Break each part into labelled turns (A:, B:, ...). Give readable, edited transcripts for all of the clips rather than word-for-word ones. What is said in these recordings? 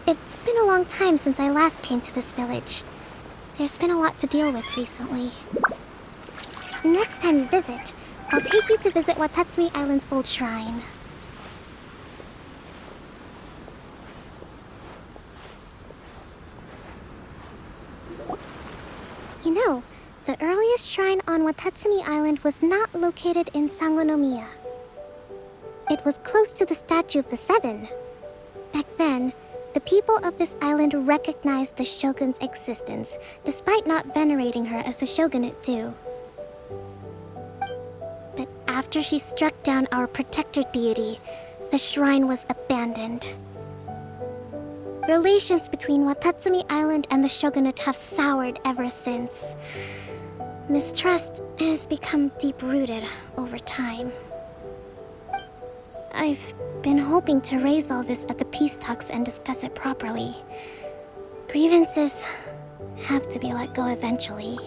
A: It's been a long time since I last came to this village. There's been a lot to deal with recently. Next time you visit, I'll take you to visit Watatsumi Island's old shrine. You know, the earliest shrine on Watatsumi Island was not located in Sangonomiya. It was close to the statue of the Seven. Back then, the people of this island recognized the shogun's existence, despite not venerating her as the shogunate do. But after she struck down our protector deity, the shrine was abandoned. Relations between Watatsumi Island and the shogunate have soured ever since. Mistrust has become deep-rooted over time. I've been hoping to raise all this at the peace talks and discuss it properly. Grievances have to be let go eventually.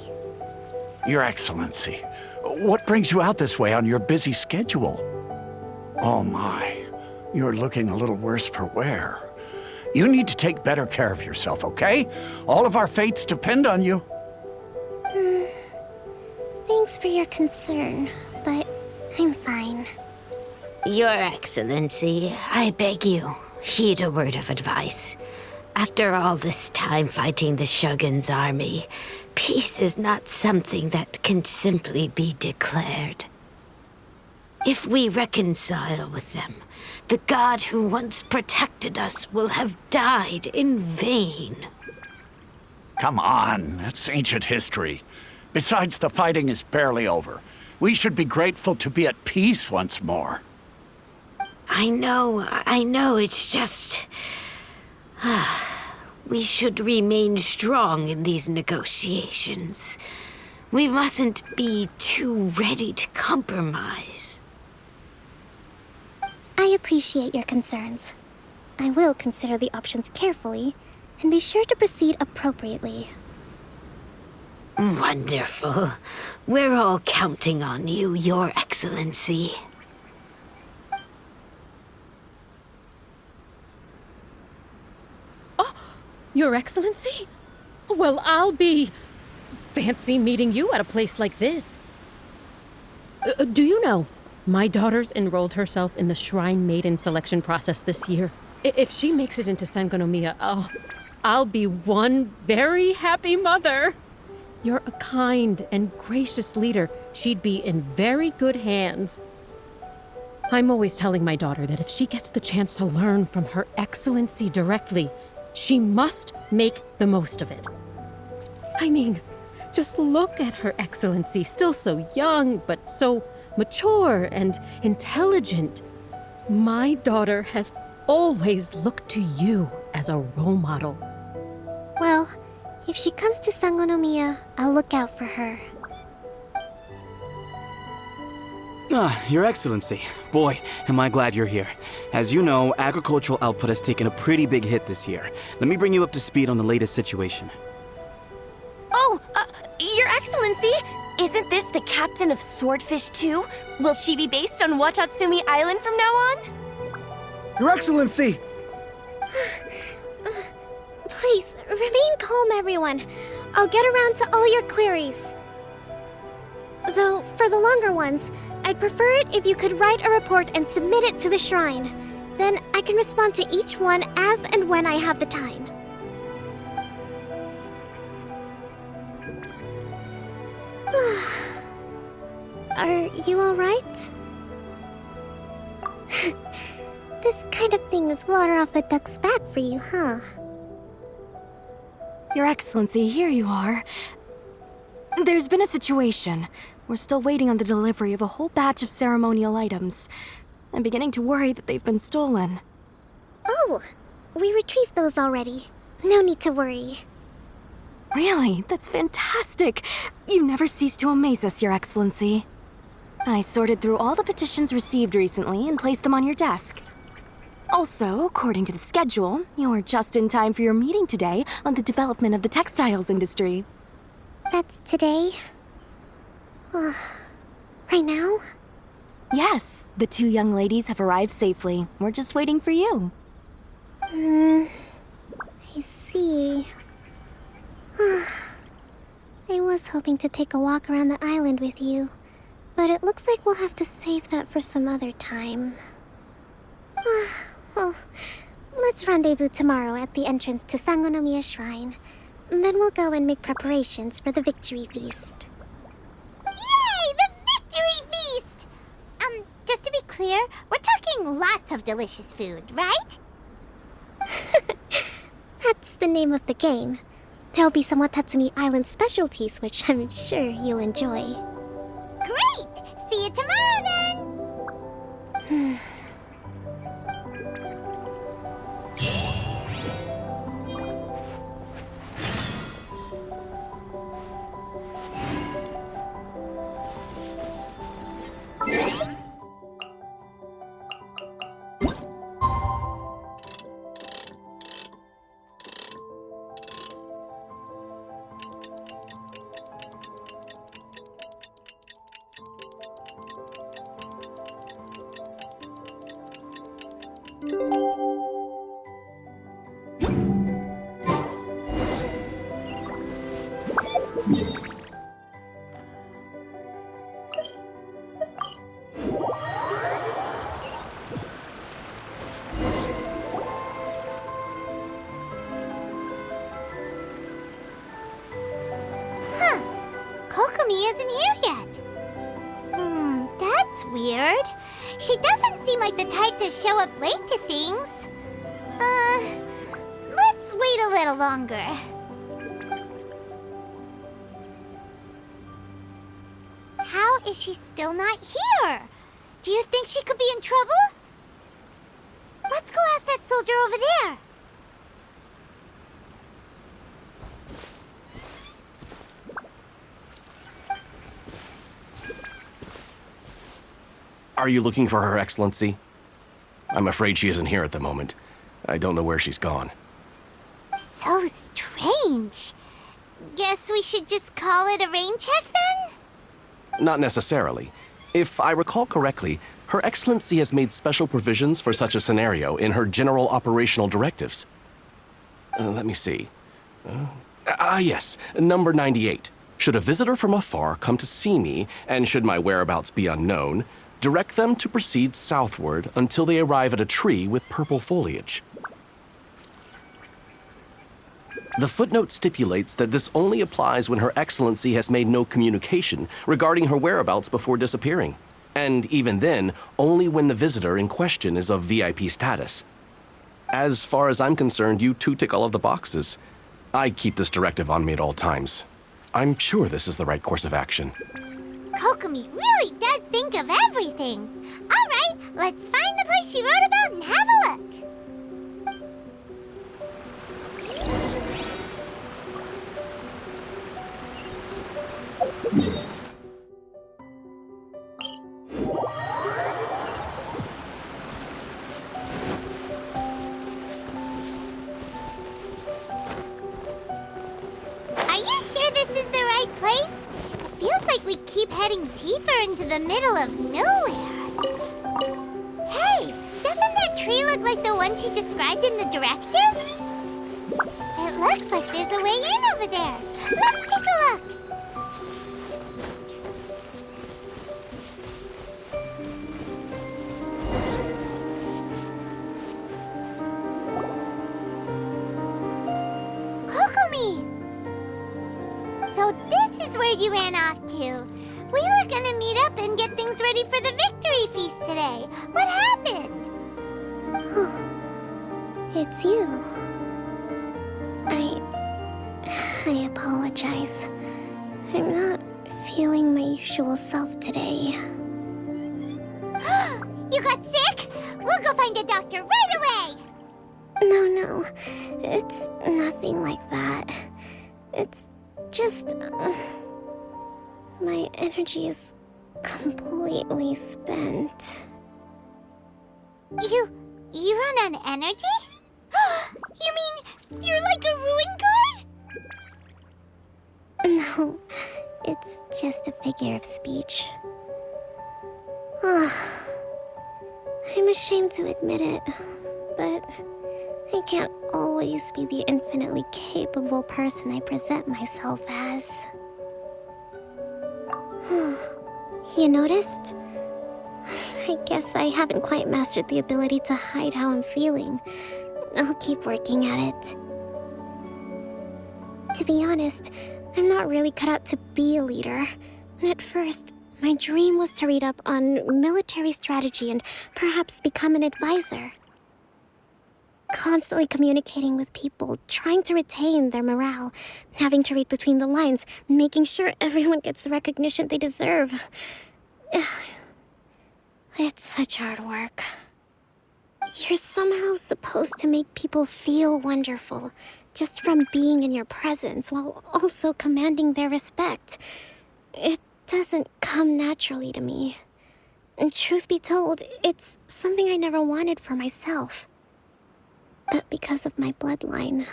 B: Your Excellency, what brings you out this way on your busy schedule? Oh my, you're looking a little worse for wear. You need to take better care of yourself, okay? All of our fates depend on you.
A: Thanks for your concern, but I'm fine.
C: Your Excellency, I beg you, heed a word of advice. After all this time fighting the Shogun's army, peace is not something that can simply be declared. If we reconcile with them, the god who once protected us will have died in vain.
B: Come on, that's ancient history. Besides, the fighting is barely over. We should be grateful to be at peace once more.
C: I know, it's just... we should remain strong in these negotiations. We mustn't be too ready to compromise.
A: I appreciate your concerns. I will consider the options carefully, and be sure to proceed appropriately.
C: Wonderful. We're all counting on you, Your Excellency.
D: Your Excellency? Well, I'll be... fancy meeting you at a place like this. Do you know, my daughter's enrolled herself in the Shrine Maiden selection process this year. If she makes it into Sangonomiya, I'll be one very happy mother. You're a kind and gracious leader. She'd be in very good hands. I'm always telling my daughter that if she gets the chance to learn from Her Excellency directly, she must make the most of it. I mean, just look at Her Excellency, still so young, but so mature and intelligent. My daughter has always looked to you as a role model.
A: Well, if she comes to Sangonomiya, I'll look out for her.
E: Your Excellency. Boy, am I glad you're here. As you know, agricultural output has taken a pretty big hit this year. Let me bring you up to speed on the latest situation.
F: Oh, Your Excellency! Isn't this the captain of Swordfish 2? Will she be based on Watatsumi Island from now on?
G: Your Excellency!
A: Please, remain calm, everyone. I'll get around to all your queries. Though, for the longer ones, I'd prefer it if you could write a report and submit it to the shrine. Then I can respond to each one as and when I have the time. Are you alright? This kind of thing is water off a duck's back for you, huh?
F: Your Excellency, here you are. There's been a situation. We're still waiting on the delivery of a whole batch of ceremonial items. I'm beginning to worry that they've been stolen.
A: Oh, we retrieved those already. No need to worry.
F: Really? That's fantastic! You never cease to amaze us, Your Excellency. I sorted through all the petitions received recently and placed them on your desk. Also, according to the schedule, you're just in time for your meeting today on the development of the textiles industry.
A: That's today? Right now?
F: Yes, the two young ladies have arrived safely. We're just waiting for you.
A: I see. I was hoping to take a walk around the island with you, but it looks like we'll have to save that for some other time. Well, let's rendezvous tomorrow at the entrance to Sangonomiya Shrine. Then we'll go and make preparations for the victory feast.
H: Yay! The victory feast! Just to be clear, we're talking lots of delicious food, right?
A: That's the name of the game. There'll be some Watatsumi Island specialties, which I'm sure you'll enjoy.
H: Great! See you tomorrow then! Kokomi isn't here yet. That's weird. She doesn't seem like the type to show up late to things. Let's wait a little longer. How is she still not here? Do you think she could be in trouble? Let's go ask that soldier over there.
I: Are you looking for Her Excellency? I'm afraid she isn't here at the moment. I don't know where she's gone.
H: So strange. Guess we should just call it a rain check then?
I: Not necessarily. If I recall correctly, Her Excellency has made special provisions for such a scenario in her general operational directives. Let me see. Yes, number 98. Should a visitor from afar come to see me, and should my whereabouts be unknown, direct them to proceed southward until they arrive at a tree with purple foliage. The footnote stipulates that this only applies when Her Excellency has made no communication regarding her whereabouts before disappearing, and even then, only when the visitor in question is of VIP status. As far as I'm concerned, you two tick all of the boxes. I keep this directive on me at all times. I'm sure this is the right course of action.
H: Kokomi really does think of everything. All right, let's find the place she wrote about and have a look. Are you sure this is the right place? It feels like we keep heading deeper into the middle of nowhere. Hey, doesn't that tree look like the one she described in the directive? It looks like there's a way in over there. Let's take a look. Kokomi! So this is where you ran off to. We were gonna meet up and get things ready for the victory feast today. What happened?
A: It's you. I apologize. I'm not feeling my usual self today.
H: You got sick? We'll go find a doctor right away.
A: No. It's nothing like that. It's just... my energy is completely spent.
H: You run on energy? You mean you're like a ruin guard?
A: No. No, it's just a figure of speech. I'm ashamed to admit it, but I can't always be the infinitely capable person I present myself as. You noticed? I guess I haven't quite mastered the ability to hide how I'm feeling. I'll keep working at it. To be honest, I'm not really cut out to be a leader. At first, my dream was to read up on military strategy and perhaps become an advisor. Constantly communicating with people, trying to retain their morale, having to read between the lines, making sure everyone gets the recognition they deserve. It's such hard work. You're somehow supposed to make people feel wonderful, just from being in your presence, while also commanding their respect. It doesn't come naturally to me. And truth be told, it's something I never wanted for myself. But because of my bloodline,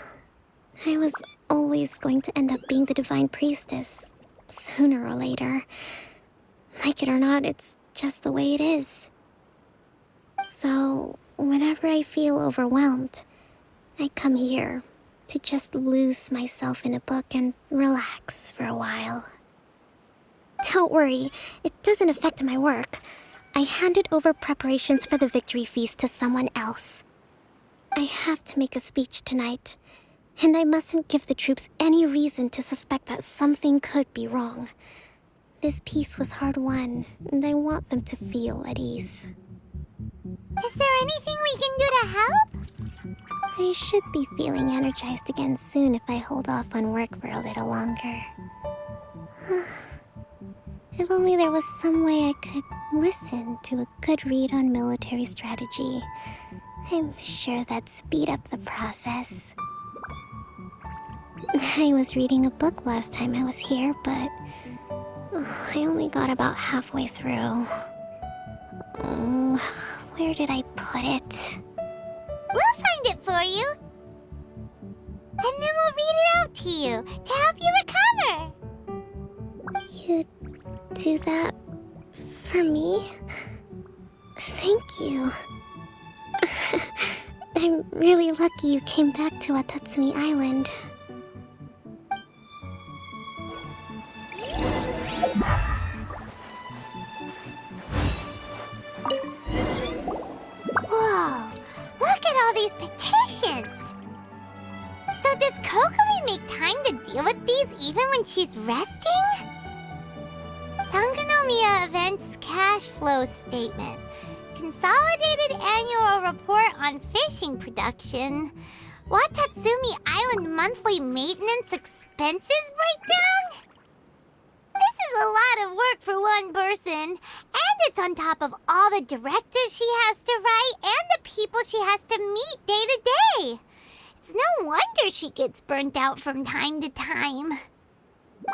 A: I was always going to end up being the divine priestess, sooner or later. Like it or not, it's just the way it is. So, whenever I feel overwhelmed, I come here to just lose myself in a book and relax for a while. Don't worry, it doesn't affect my work. I handed over preparations for the victory feast to someone else. I have to make a speech tonight, and I mustn't give the troops any reason to suspect that something could be wrong. This peace was hard-won, and I want them to feel at ease.
H: Is there anything we can do to help?
A: I should be feeling energized again soon if I hold off on work for a little longer. If only there was some way I could listen to a good read on military strategy. I'm sure that'd speed up the process. I was reading a book last time I was here, but I only got about halfway through. Where did I put it?
H: We'll find it for you. And then we'll read it out to you to help you recover.
A: You do that for me? Thank you. I'm really lucky you came back to Watatsumi Island.
H: Whoa, look at all these petitions. So does Kokomi make time to deal with these even when she's resting? Sangonomiya Events Cash Flow Statement. Consolidated Annual Report on Fishing Production. Watatsumi Island Monthly Maintenance Expenses Breakdown? This is a lot of work for one person, and it's on top of all the directives she has to write and the people she has to meet day to day. It's no wonder she gets burnt out from time to time.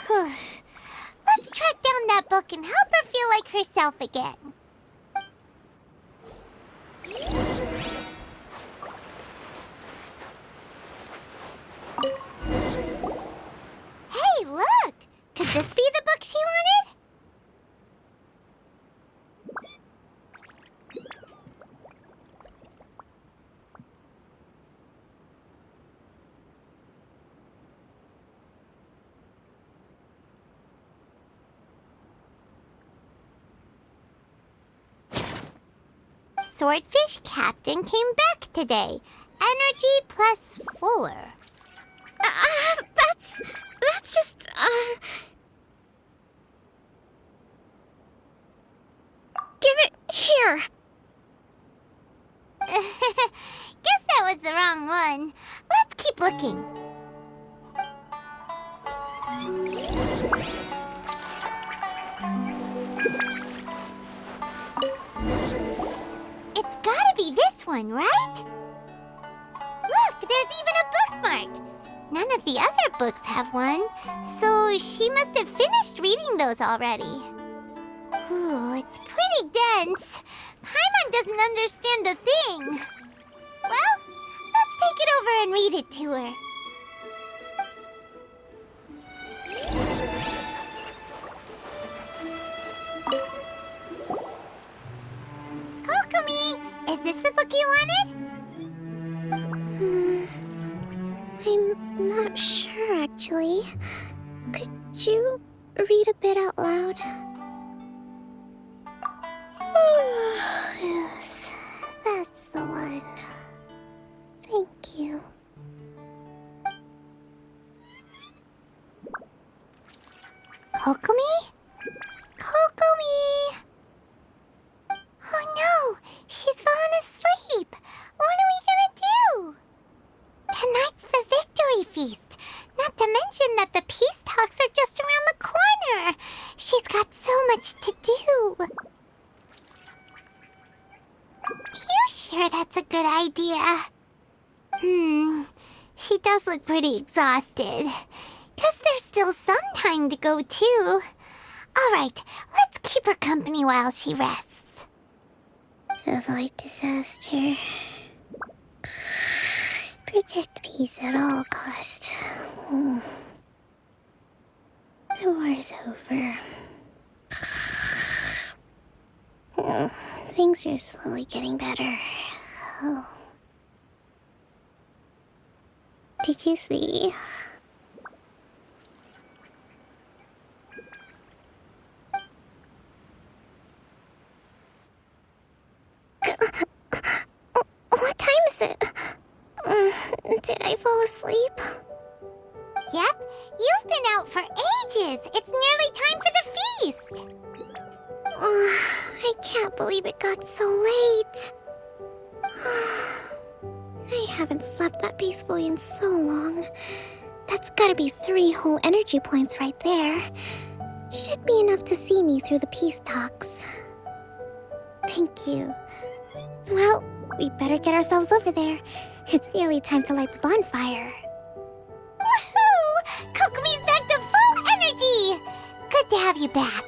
H: Let's track down that book and help her feel like herself again. Hey, look! Could this be the book she wanted? Swordfish Captain came back today. Energy +4.
A: That's just, Give it here!
H: Guess that was the wrong one. Let's keep looking. It's gotta be this one, right? Look, there's even a bookmark. None of the other books have one, so she must have finished reading those already. Ooh, it's pretty dense. Paimon doesn't understand a thing. Well, let's take it over and read it to her.
A: actually. Could you read a bit out loud? Yes, that's the one. Thank you.
H: Kokomi? Kokomi! Oh no! She's fallen asleep! What are we gonna do? Tonight's the victory feast! Not to mention that the peace talks are just around the corner! She's got so much to do! You sure that's a good idea? She does look pretty exhausted. Guess there's still some time to go, too. Alright, let's keep her company while she rests.
A: Avoid disaster. Protect peace at all costs. The war's over. Things are slowly getting better. Oh. Did you see? What time is it? Did I fall asleep?
H: Yep, you've been out for ages. It's nearly time for the feast.
A: I can't believe it got so late. I haven't slept that peacefully in so long. That's gotta be 3 whole energy points right there. Should be enough to see me through the peace talks. Thank you. Well, we better get ourselves over there. It's nearly time to light the bonfire.
H: Woohoo! Kokomi's back to full energy! Good to have you back.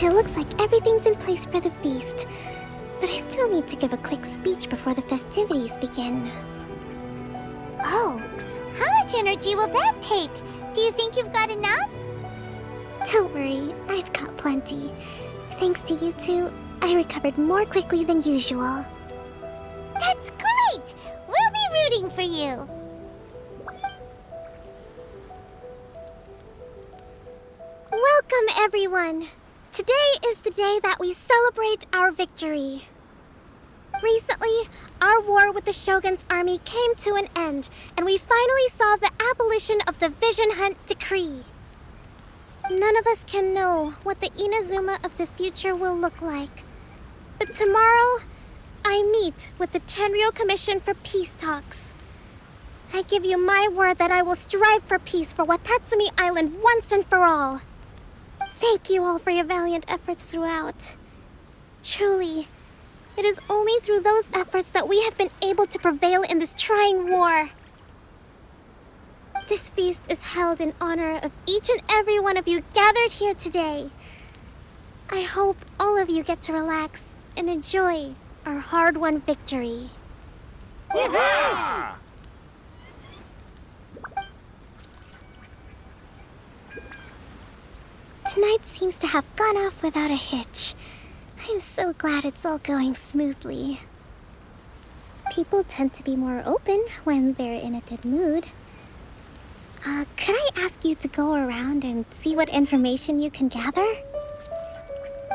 A: It looks like everything's in place for the feast, but I still need to give a quick speech before the festivities begin.
H: Oh, how much energy will that take? Do you think you've got enough?
A: Don't worry, I've got plenty. Thanks to you two, I recovered more quickly than usual.
H: That's great! We'll be rooting for you.
A: Welcome, everyone! Today is the day that we celebrate our victory. Recently, our war with the Shogun's army came to an end, and we finally saw the abolition of the Vision Hunt Decree. None of us can know what the Inazuma of the future will look like. But tomorrow, I meet with the Tenryou Commission for Peace Talks. I give you my word that I will strive for peace for Watatsumi Island once and for all. Thank you all for your valiant efforts throughout. Truly, it is only through those efforts that we have been able to prevail in this trying war. This feast is held in honor of each and every one of you gathered here today. I hope all of you get to relax and enjoy our hard-won victory.
B: Hurrah!
A: Tonight seems to have gone off without a hitch. I'm so glad it's all going smoothly. People tend to be more open when they're in a good mood. Could I ask you to go around and see what information you can gather?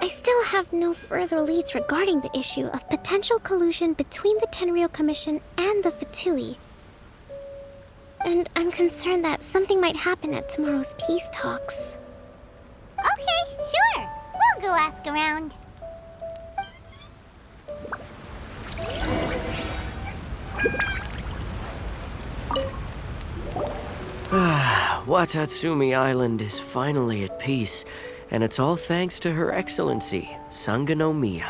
A: I still have no further leads regarding the issue of potential collusion between the Tenryou Commission and the Fatui. And I'm concerned that something might happen at tomorrow's peace talks.
H: Okay, sure. We'll go ask around.
J: Watatsumi Island is finally at peace, and it's all thanks to Her Excellency, Sangonomiya.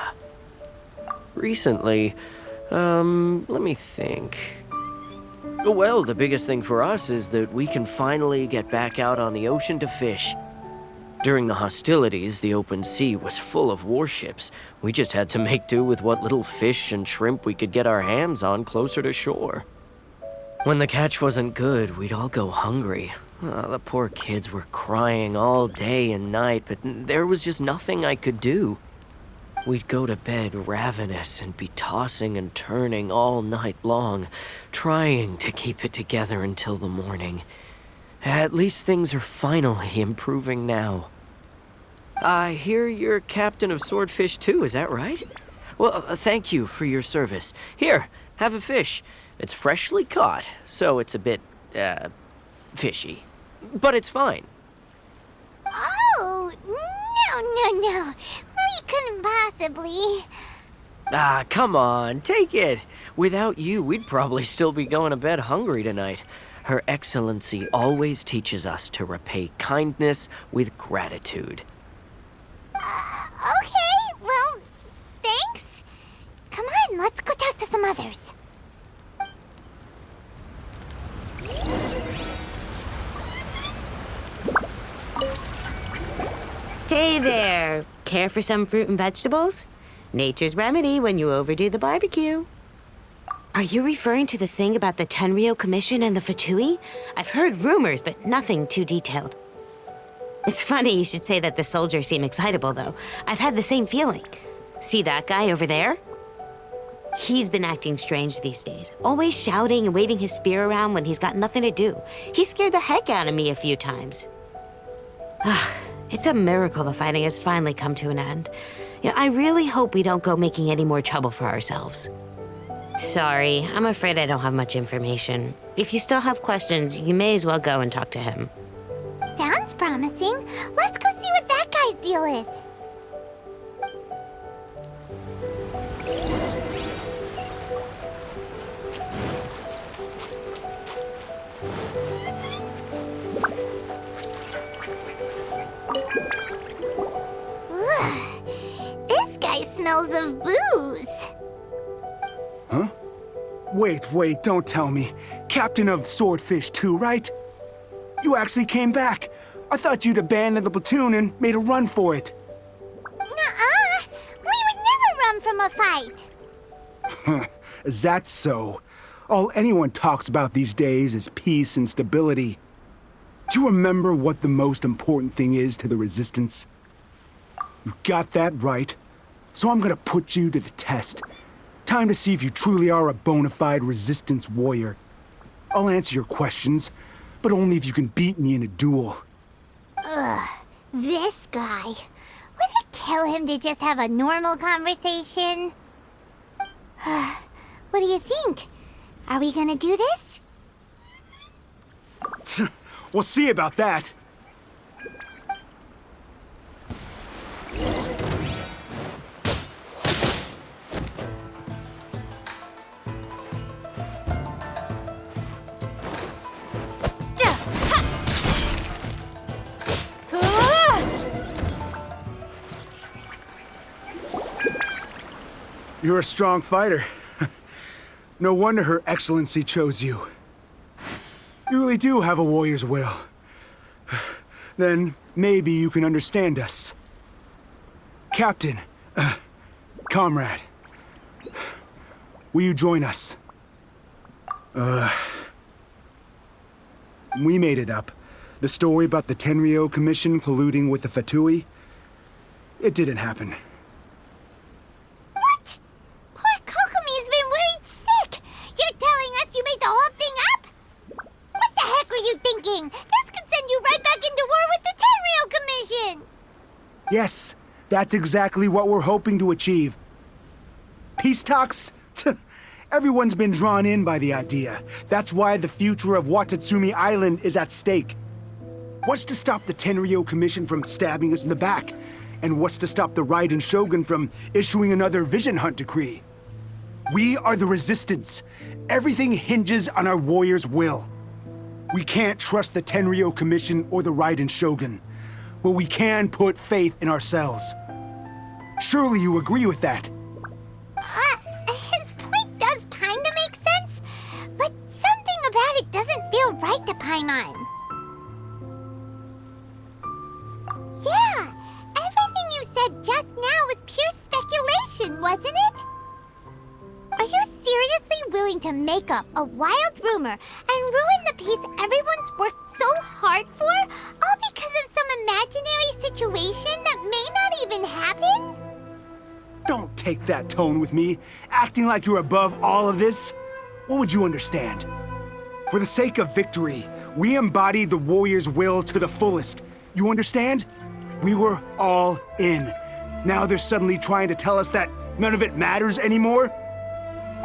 J: Recently, let me think. Well, the biggest thing for us is that we can finally get back out on the ocean to fish. During the hostilities, the open sea was full of warships. We just had to make do with what little fish and shrimp we could get our hands on closer to shore. When the catch wasn't good, we'd all go hungry. The poor kids were crying all day and night, but there was just nothing I could do. We'd go to bed ravenous and be tossing and turning all night long, trying to keep it together until the morning. At least things are finally improving now. I hear you're captain of Swordfish too, is that right? Well, thank you for your service. Here, have a fish. It's freshly caught, so it's a bit, fishy. But it's fine.
H: Oh, no. We couldn't possibly.
J: Ah, come on, take it. Without you, we'd probably still be going to bed hungry tonight. Her Excellency always teaches us to repay kindness with gratitude.
H: Okay, well, thanks. Come on, let's go talk to some others.
C: Hey there. Care for some fruit and vegetables? Nature's remedy when you overdo the barbecue. Are you referring to the thing about the Tenryou Commission and the Fatui? I've heard rumors, but nothing too detailed. It's funny you should say that the soldiers seem excitable, though. I've had the same feeling. See that guy over there? He's been acting strange these days, always shouting and waving his spear around when he's got nothing to do. He scared the heck out of me a few times. It's a miracle the fighting has finally come to an end. Yeah, I really hope we don't go making any more trouble for ourselves. Sorry, I'm afraid I don't have much information. If you still have questions, you may as well go and talk to him.
H: Sounds promising. Let's go see what that guy's deal is. Ugh, this guy smells of booze.
G: Huh? Wait, don't tell me. Captain of Swordfish too, right? You actually came back. I thought you'd abandoned the platoon and made a run for it.
H: Nuh-uh. We would never run from a fight.
G: Is that so? All anyone talks about these days is peace and stability. Do you remember what the most important thing is to the Resistance? You got that right. So I'm gonna put you to the test. Time to see if you truly are a bona fide Resistance warrior. I'll answer your questions, but only if you can beat me in a duel.
H: Ugh, this guy. Would it kill him to just have a normal conversation? What do you think? Are we gonna do this?
G: We'll see about that. You're a strong fighter. No wonder Her Excellency chose you. You really do have a warrior's will. Then maybe you can understand us. Captain, comrade, will you join us? We made it up. The story about the Tenryou Commission colluding with the Fatui, it didn't happen.
H: What? Poor Kokomi's been worried sick. You're telling us you made the whole thing up? What the heck were you thinking? This could send you right back into war with the Tenryou Commission.
G: Yes, that's exactly what we're hoping to achieve. Peace talks? Everyone's been drawn in by the idea. That's why the future of Watatsumi Island is at stake. What's to stop the Tenryou Commission from stabbing us in the back? And what's to stop the Raiden Shogun from issuing another Vision Hunt decree? We are the Resistance. Everything hinges on our warrior's will. We can't trust the Tenryou Commission or the Raiden Shogun, but we can put faith in ourselves. Surely you agree with that?
H: His point does kinda make sense, but something about it doesn't feel right to Paimon. Yeah, to make up a wild rumor and ruin the peace everyone's worked so hard for, all because of some imaginary situation that may not even happen?
G: Don't take that tone with me, acting like you're above all of this. What would you understand? For the sake of victory, we embodied the warrior's will to the fullest. You understand? We were all in. Now they're suddenly trying to tell us that none of it matters anymore?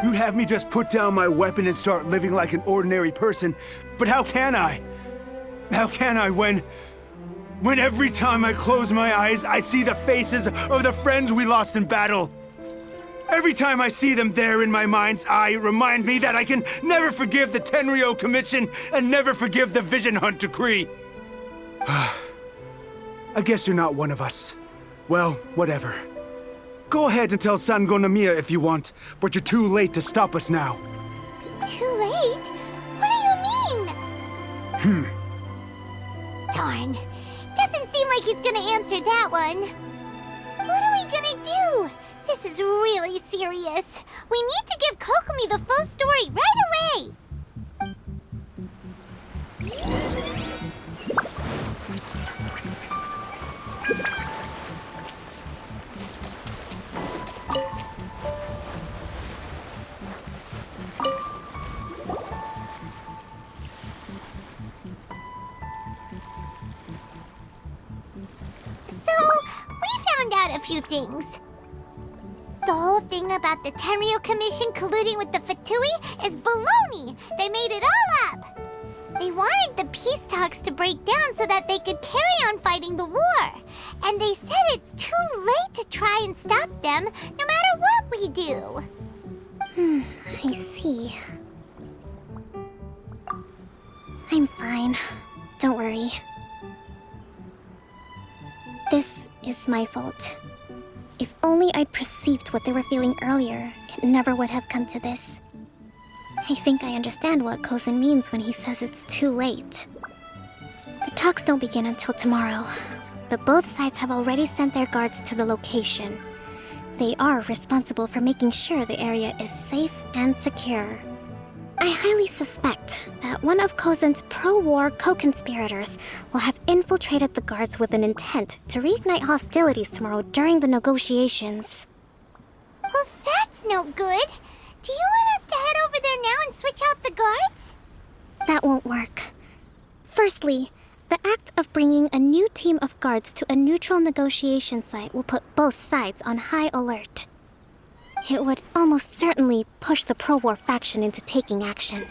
G: You'd have me just put down my weapon and start living like an ordinary person, but how can I? How can I when every time I close my eyes, I see the faces of the friends we lost in battle? Every time I see them there in my mind's eye, it reminds me that I can never forgive the Tenryo Commission and never forgive the Vision Hunt Decree. I guess you're not one of us. Well, whatever. Go ahead and tell Sango Nomiya if you want, but you're too late to stop us now.
H: Too late? What do you mean? Darn. Doesn't seem like he's gonna answer that one. What are we gonna do? This is really serious. We need to give Kokomi the full story right away! Out a few things. The whole thing about the Tenryo Commission colluding with the Fatui is baloney. They made it all up. They wanted the peace talks to break down so that they could carry on fighting the war. And they said it's too late to try and stop them, no matter what we do.
A: I see. I'm fine. Don't worry. This is my fault. If only I'd perceived what they were feeling earlier, it never would have come to this. I think I understand what Kozan means when he says it's too late. The talks don't begin until tomorrow, but both sides have already sent their guards to the location. They are responsible for making sure the area is safe and secure. I highly suspect that one of Kozan's pro-war co-conspirators will have infiltrated the guards with an intent to reignite hostilities tomorrow during the negotiations.
H: Well, that's no good. Do you want us to head over there now and switch out the guards?
A: That won't work. Firstly, the act of bringing a new team of guards to a neutral negotiation site will put both sides on high alert. It would almost certainly push the pro-war faction into taking action.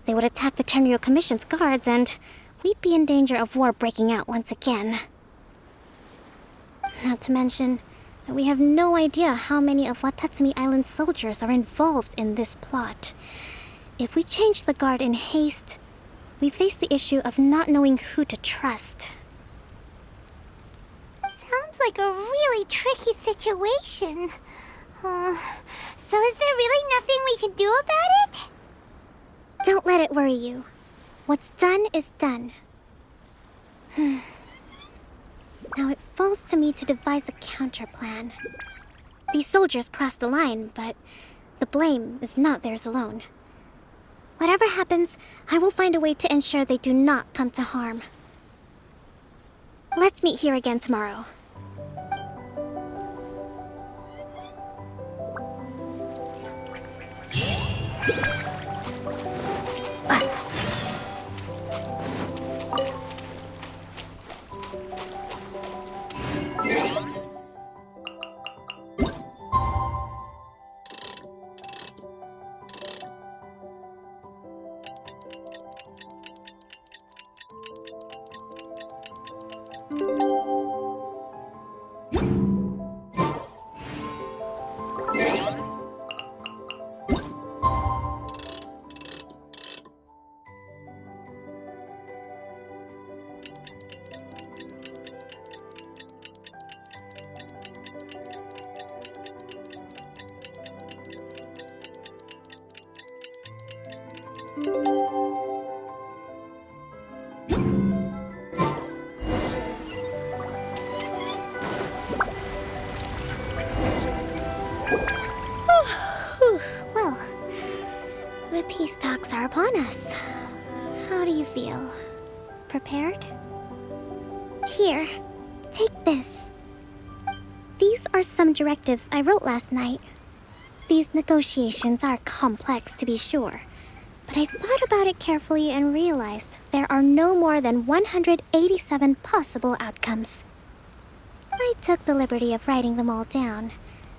A: They would attack the Tenryo Commission's guards, and we'd be in danger of war breaking out once again. Not to mention that we have no idea how many of Watatsumi Island's soldiers are involved in this plot. If we change the guard in haste, we face the issue of not knowing who to trust.
H: Sounds like a really tricky situation. So is there really nothing we can do about it?
A: Don't let it worry you. What's done is done. Now it falls to me to devise a counterplan. These soldiers crossed the line, but the blame is not theirs alone. Whatever happens, I will find a way to ensure they do not come to harm. Let's meet here again tomorrow. feel. Prepared? Here, take this. These are some directives I wrote last night. These negotiations are complex, to be sure, but I thought about it carefully and realized there are no more than 187 possible outcomes. I took the liberty of writing them all down.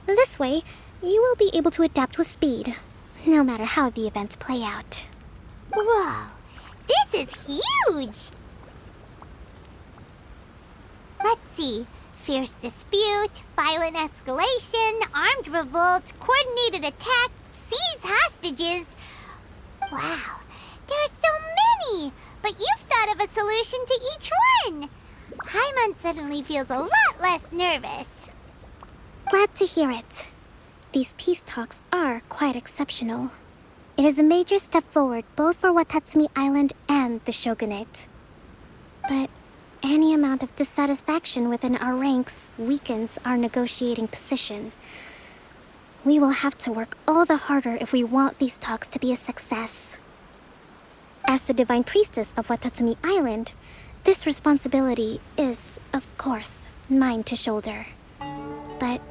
A: This way, you will be able to adapt with speed, no matter how the events play out.
H: Whoa, this is huge! Let's see. Fierce dispute, violent escalation, armed revolt, coordinated attack, seize hostages. Wow, there are so many! But you've thought of a solution to each one! Paimon suddenly feels a lot less nervous.
A: Glad to hear it. These peace talks are quite exceptional. It is a major step forward both for Watatsumi Island and the Shogunate. But any amount of dissatisfaction within our ranks weakens our negotiating position. We will have to work all the harder if we want these talks to be a success. As the Divine Priestess of Watatsumi Island, this responsibility is, of course, mine to shoulder. But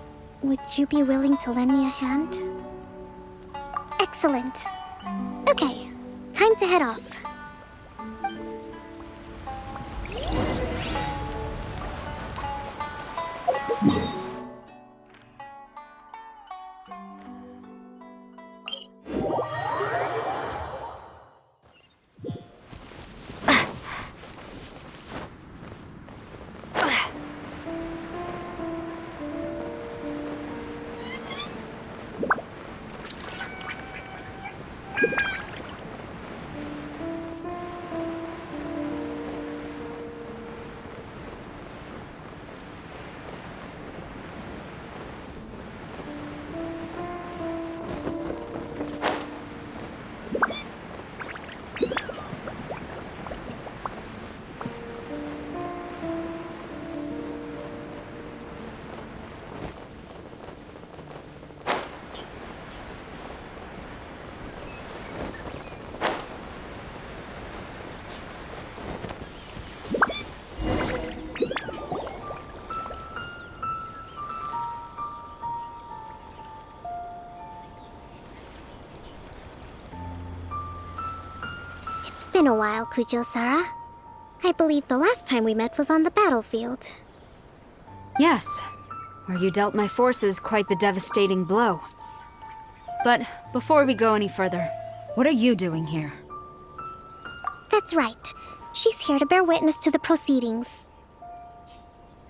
A: would you be willing to lend me a hand? Excellent. Okay, time to head off. It's been a while, Kujo-Sara. I believe the last time we met was on the battlefield.
K: Yes, where you dealt my forces quite the devastating blow. But before we go any further, what are you doing here?
A: That's right. She's here to bear witness to the proceedings.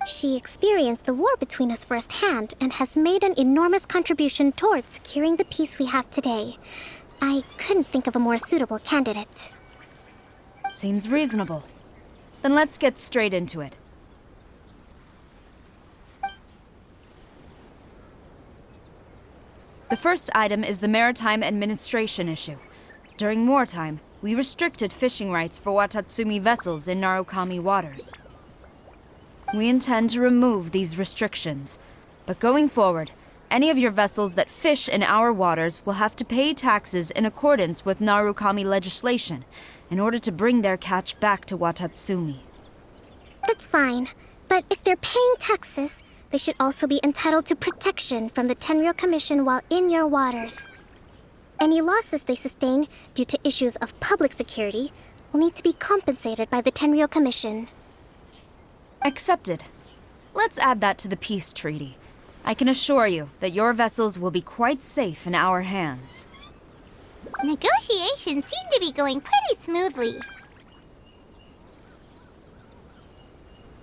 A: She experienced the war between us firsthand and has made an enormous contribution towards securing the peace we have today. I couldn't think of a more suitable candidate.
K: Seems reasonable. Then let's get straight into it. The first item is the maritime administration issue. During wartime, we restricted fishing rights for Watatsumi vessels in Narukami waters. We intend to remove these restrictions, but going forward, any of your vessels that fish in our waters will have to pay taxes in accordance with Narukami legislation in order to bring their catch back to Watatsumi.
A: That's fine, but if they're paying taxes, they should also be entitled to protection from the Tenryou Commission while in your waters. Any losses they sustain due to issues of public security will need to be compensated by the Tenryou Commission.
K: Accepted. Let's add that to the peace treaty. I can assure you that your vessels will be quite safe in our hands.
H: Negotiations seem to be going pretty smoothly.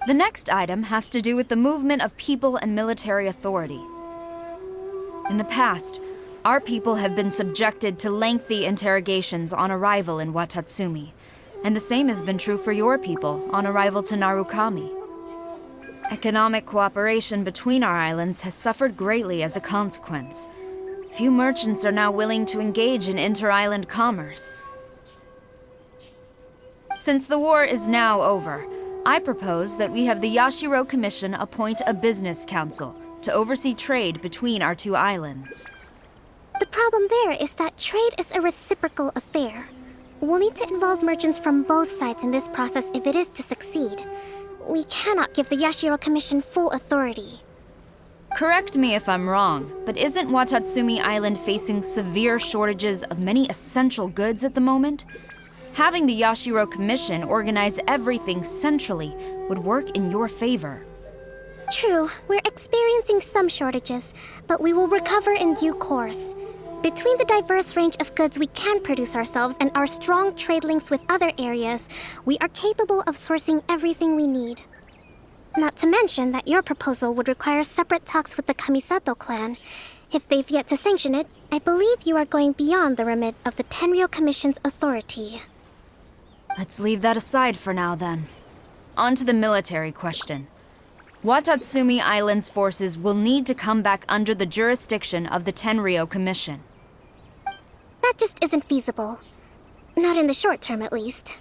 K: The next item has to do with the movement of people and military authority. In the past, our people have been subjected to lengthy interrogations on arrival in Watatsumi, and the same has been true for your people on arrival to Narukami. Economic cooperation between our islands has suffered greatly as a consequence. Few merchants are now willing to engage in inter-island commerce. Since the war is now over, I propose that we have the Yashiro Commission appoint a business council to oversee trade between our two islands.
A: The problem there is that trade is a reciprocal affair. We'll need to involve merchants from both sides in this process if it is to succeed. We cannot give the Yashiro Commission full authority.
K: Correct me if I'm wrong, but isn't Watatsumi Island facing severe shortages of many essential goods at the moment? Having the Yashiro Commission organize everything centrally would work in your favor.
A: True, we're experiencing some shortages, but we will recover in due course. Between the diverse range of goods we can produce ourselves and our strong trade links with other areas, we are capable of sourcing everything we need. Not to mention that your proposal would require separate talks with the Kamisato clan. If they've yet to sanction it, I believe you are going beyond the remit of the Tenryou Commission's authority.
K: Let's leave that aside for now, then. On to the military question. Watatsumi Island's forces will need to come back under the jurisdiction of the Tenryou Commission.
A: That just isn't feasible. Not in the short term, at least.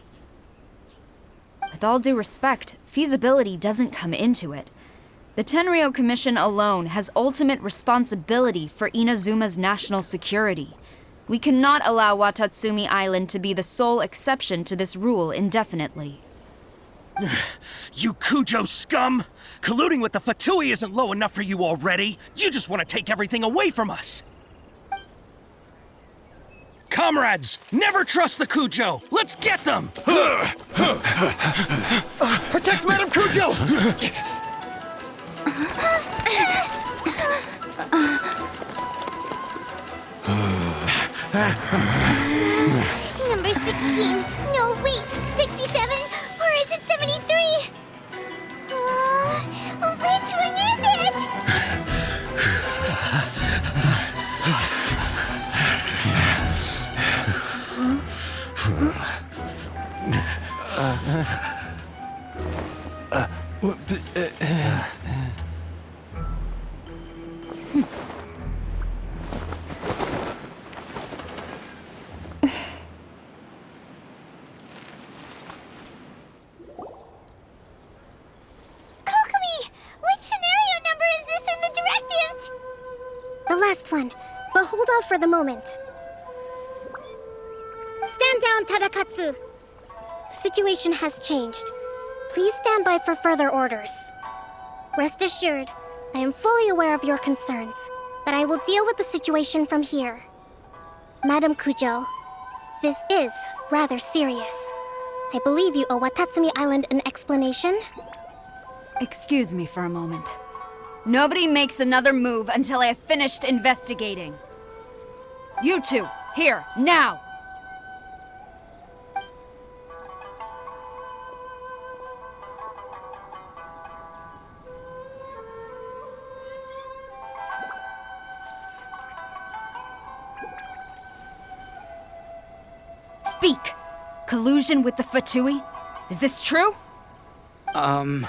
K: With all due respect, feasibility doesn't come into it. The Tenryou Commission alone has ultimate responsibility for Inazuma's national security. We cannot allow Watatsumi Island to be the sole exception to this rule indefinitely.
L: You Kujo scum! Colluding with the Fatui isn't low enough for you already. You just want to take everything away from us. Comrades, never trust the Kujo. Let's get them!
B: Protect Madame Kujo!
H: Number 16. No, wait. 67? Or is it 73? Which one is it? Kokomi! Which scenario number is this in the directives?
A: The last one, but hold off for the moment. Stand down, Tadakatsu! The situation has changed. Please stand by for further orders. Rest assured, I am fully aware of your concerns, but I will deal with the situation from here. Madam Kujo, this is rather serious. I believe you owe Watatsumi Island an explanation.
K: Excuse me for a moment. Nobody makes another move until I have finished investigating. You two, here, now! Speak! Collusion with the Fatui? Is this true?
M: I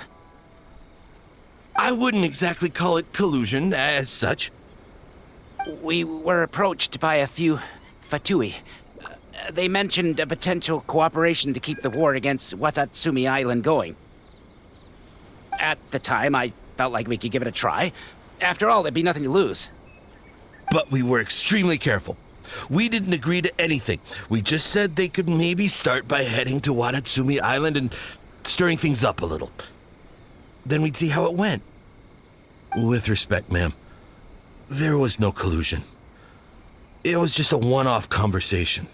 M: wouldn't exactly call it collusion as such.
N: We were approached by a few Fatui. They mentioned a potential cooperation to keep the war against Watatsumi Island going. At the time, I felt like we could give it a try. After all, there'd be nothing to lose.
M: But we were extremely careful. We didn't agree to anything. We just said they could maybe start by heading to Watatsumi Island and stirring things up a little. Then we'd see how it went. With respect, ma'am, there was no collusion. It was just a one-off conversation.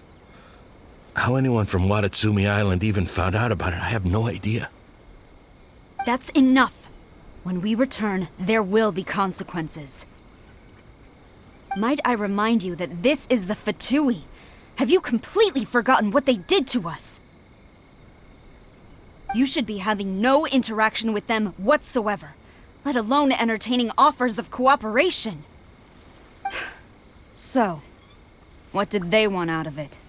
M: How anyone from Watatsumi Island even found out about it, I have no idea.
K: That's enough. When we return, there will be consequences. Might I remind you that this is the Fatui? Have you completely forgotten what they did to us? You should be having no interaction with them whatsoever, let alone entertaining offers of cooperation. So, what did they want out of it?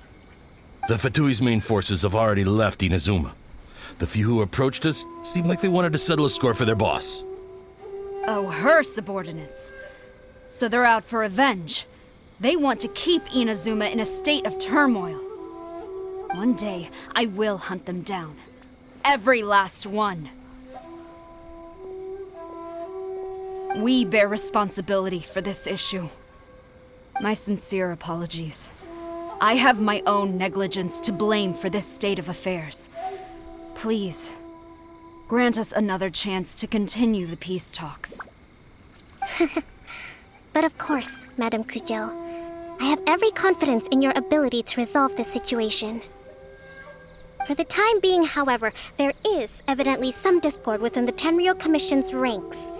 M: The Fatui's main forces have already left Inazuma. The few who approached us seemed like they wanted to settle a score for their boss.
K: Oh, her subordinates. So they're out for revenge. They want to keep Inazuma in a state of turmoil. One day, I will hunt them down. Every last one. We bear responsibility for this issue. My sincere apologies. I have my own negligence to blame for this state of affairs. Please, grant us another chance to continue the peace talks.
A: But of course, Madame Kujo. I have every confidence in your ability to resolve this situation. For the time being, however, there is evidently some discord within the Tenryou Commission's ranks.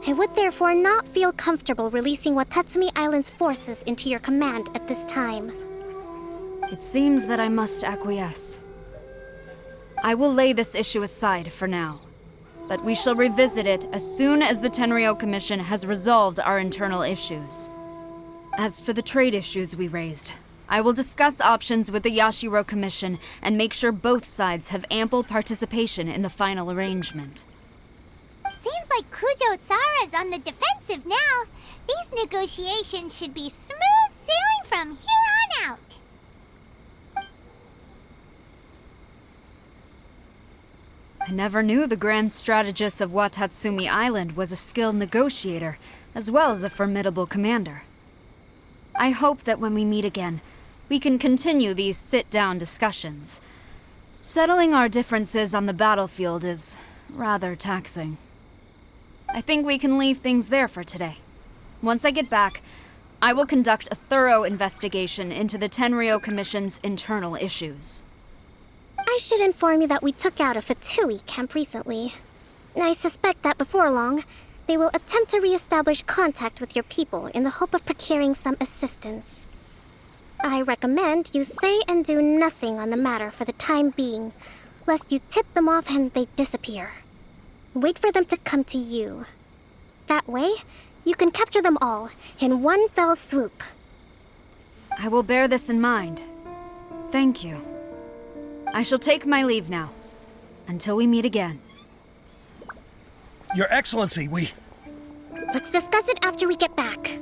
A: I would therefore not feel comfortable releasing Watatsumi Island's forces into your command at this time.
K: It seems that I must acquiesce. I will lay this issue aside for now, but we shall revisit it as soon as the Tenryou Commission has resolved our internal issues. As for the trade issues we raised, I will discuss options with the Yashiro Commission and make sure both sides have ample participation in the final arrangement.
H: Seems like Kujo-Sara's on the defensive now. These negotiations should be smooth sailing from here on out.
K: I never knew the grand strategist of Watatsumi Island was a skilled negotiator, as well as a formidable commander. I hope that when we meet again, we can continue these sit-down discussions. Settling our differences on the battlefield is rather taxing. I think we can leave things there for today. Once I get back, I will conduct a thorough investigation into the Tenryou Commission's internal issues.
A: I should inform you that we took out a Fatui camp recently. I suspect that before long, they will attempt to re-establish contact with your people in the hope of procuring some assistance. I recommend you say and do nothing on the matter for the time being, lest you tip them off and they disappear. Wait for them to come to you. That way, you can capture them all in one fell swoop.
K: I will bear this in mind. Thank you. I shall take my leave now. Until we meet again.
L: Your Excellency,
A: Let's discuss it after we get back.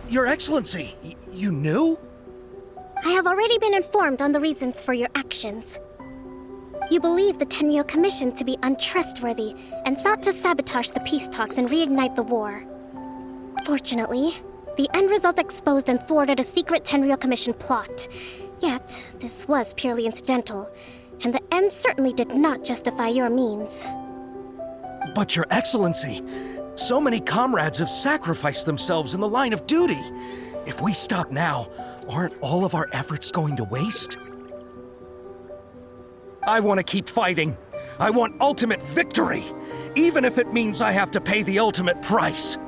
L: Your Excellency, you knew?
A: I have already been informed on the reasons for your actions. You believe the Tenryou Commission to be untrustworthy and sought to sabotage the peace talks and reignite the war. Fortunately, the end result exposed and thwarted a secret Tenryou Commission plot. Yet, this was purely incidental, and the end certainly did not justify your means.
L: But Your Excellency, so many comrades have sacrificed themselves in the line of duty. If we stop now, aren't all of our efforts going to waste? I want to keep fighting. I want ultimate victory, even if it means I have to pay the ultimate price.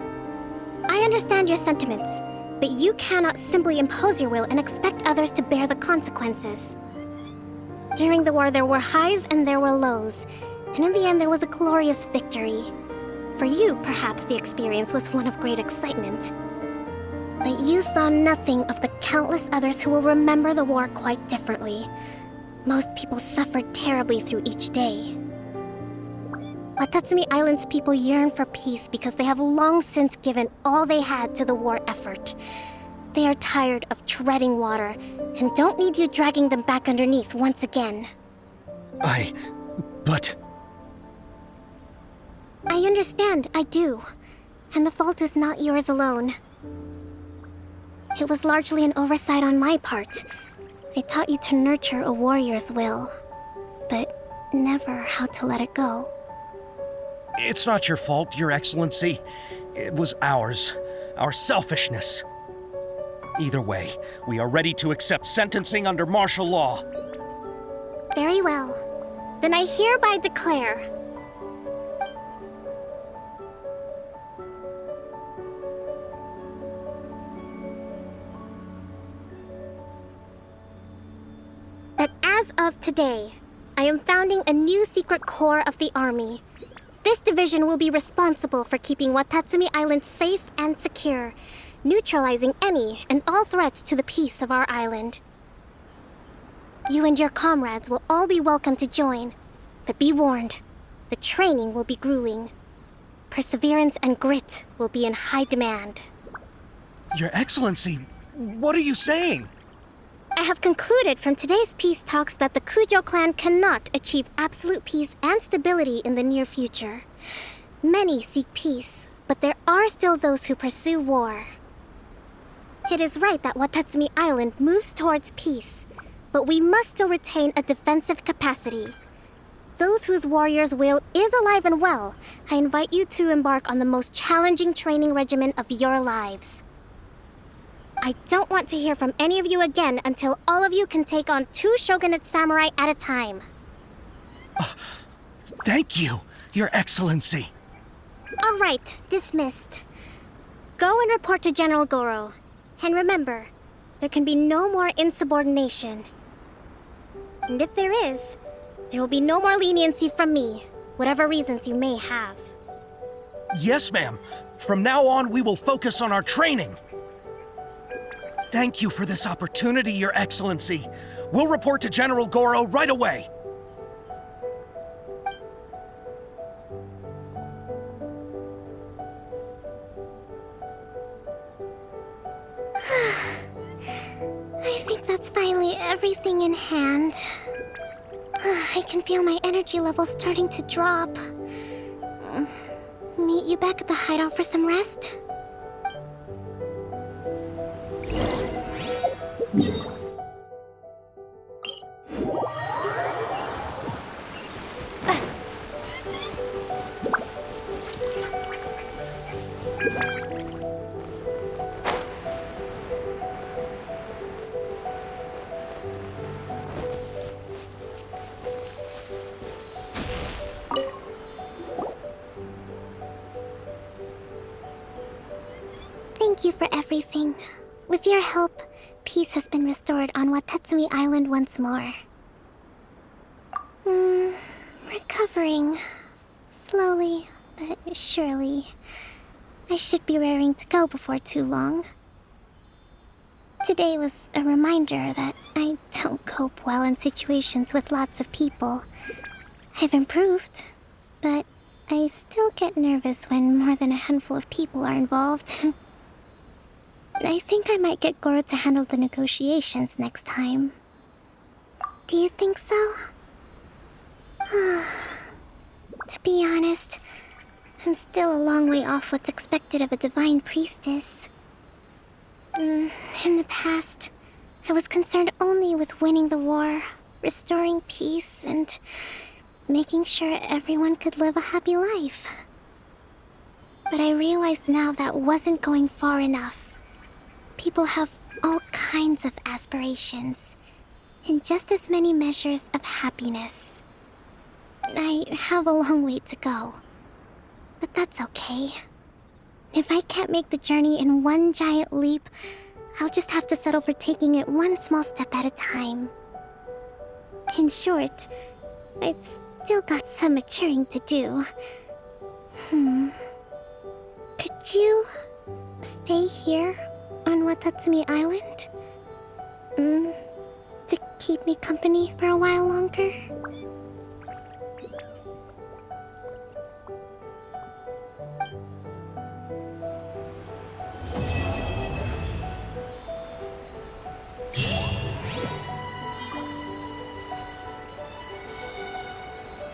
A: I understand your sentiments, but you cannot simply impose your will and expect others to bear the consequences. During the war, there were highs and there were lows, and in the end, there was a glorious victory. For you, perhaps the experience was one of great excitement. But you saw nothing of the countless others who will remember the war quite differently. Most people suffered terribly through each day. Watatsumi Island's people yearn for peace because they have long since given all they had to the war effort. They are tired of treading water and don't need you dragging them back underneath once again.
L: But...
A: I understand, I do. And the fault is not yours alone. It was largely an oversight on my part. I taught you to nurture a warrior's will, but never how to let it go.
L: It's not your fault, Your Excellency. It was ours. Our selfishness. Either way, we are ready to accept sentencing under martial law.
A: Very well. Then I hereby declare... that as of today, I am founding a new secret corps of the army. This division will be responsible for keeping Watatsumi Island safe and secure, neutralizing any and all threats to the peace of our island. You and your comrades will all be welcome to join. But be warned, the training will be grueling. Perseverance and grit will be in high demand.
L: Your Excellency, what are you saying?
A: I have concluded from today's peace talks that the Kujo clan cannot achieve absolute peace and stability in the near future. Many seek peace, but there are still those who pursue war. It is right that Watatsumi Island moves towards peace, but we must still retain a defensive capacity. Those whose warrior's will is alive and well, I invite you to embark on the most challenging training regimen of your lives. I don't want to hear from any of you again until all of you can take on 2 shogunate samurai at a time.
L: Thank you, Your Excellency.
A: All right, dismissed. Go and report to General Goro. And remember, there can be no more insubordination. And if there is, there will be no more leniency from me, whatever reasons you may have.
L: Yes, ma'am. From now on, we will focus on our training. Thank you for this opportunity, Your Excellency. We'll report to General Goro right away.
A: I think that's finally everything in hand. I can feel my energy level starting to drop. Meet you back at the hideout for some rest? Thank you for everything. With your help, peace has been restored on Watatsumi Island once more. Recovering. Slowly, but surely. I should be raring to go before too long. Today was a reminder that I don't cope well in situations with lots of people. I've improved, but I still get nervous when more than a handful of people are involved. I think I might get Goro to handle the negotiations next time. Do you think so? To be honest, I'm still a long way off what's expected of a divine priestess. In the past, I was concerned only with winning the war, restoring peace, and making sure everyone could live a happy life. But I realize now that wasn't going far enough. People have all kinds of aspirations, and just as many measures of happiness. I have a long way to go, but that's okay. If I can't make the journey in one giant leap, I'll just have to settle for taking it one small step at a time. In short, I've still got some maturing to do. Could you stay here on Watatsumi Island? To keep me company for a while longer?